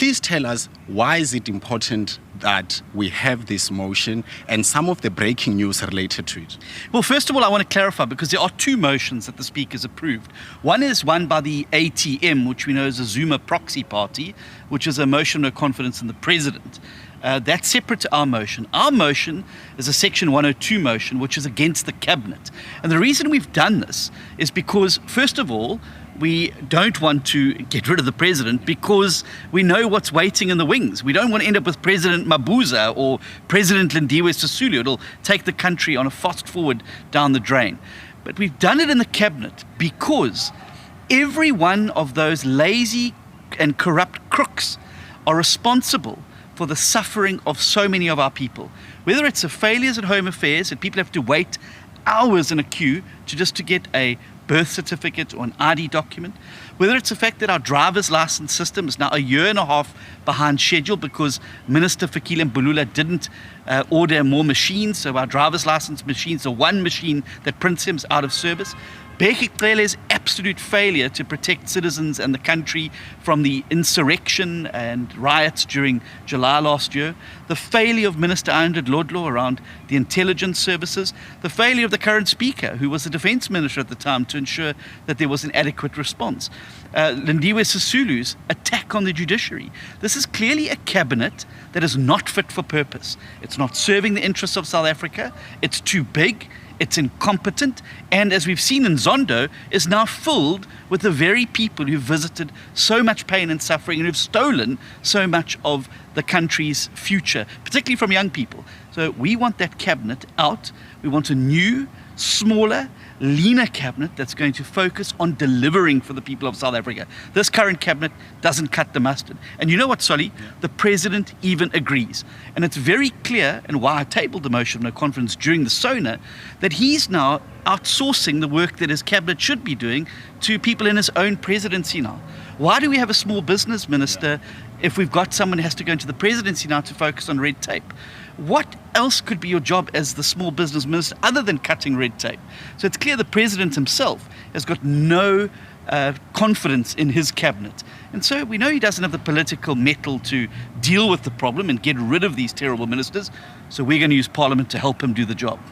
please tell us, why is it important that we have this motion and some of the breaking news related to it? Well, first of all, I want to clarify, because there are two motions that the Speaker's approved. One is one by the ATM, which we know is a Zuma proxy party, which is a motion of no confidence in the President. That's separate to our motion. Our motion is a Section 102 motion, which is against the Cabinet. And the reason we've done this is because, first of all, we don't want to get rid of the President because we know what's waiting in the wings. We don't want to end up with President Mabuza or President Lindiwe Sisulu. It'll take the country on a fast forward down the drain. But we've done it in the Cabinet because every one of those lazy and corrupt crooks are responsible for the suffering of so many of our people. Whether it's the failures at Home Affairs, that people have to wait hours in a queue to get a birth certificate or an ID document, whether it's the fact that our driver's license system is now a year and a half behind schedule because Minister Fikile Mbalula didn't order more machines, so our driver's license machines are one machine that prints them is out of service. Bheki Cele's absolute failure to protect citizens and the country from the insurrection and riots during July last year, the failure of Minister Andred Lodlo around the intelligence services, the failure of the current Speaker, who was the Defence Minister at the time, to ensure that there was an adequate response, Lindiwe Sisulu's attack on the judiciary. This is clearly a cabinet that is not fit for purpose. It's not serving the interests of South Africa. It's too big. It's incompetent, and as we've seen in Zondo, is now filled with the very people who visited so much pain and suffering and who've stolen so much of the country's future, particularly from young people. So we want that cabinet out. We want a new, smaller, leaner cabinet that's going to focus on delivering for the people of South Africa. This current cabinet doesn't cut the mustard. And you know what, Solly? Yeah. The President even agrees. And it's very clear, and why I tabled the motion of no confidence during the SONA, that he's now outsourcing the work that his cabinet should be doing to people in his own presidency now. Why do we have a small business minister if we've got someone who has to go into the presidency now to focus on red tape? What else could be your job as the small business minister other than cutting red tape? So it's clear the President himself has got no confidence in his cabinet. And so we know he doesn't have the political mettle to deal with the problem and get rid of these terrible ministers. So we're going to use Parliament to help him do the job.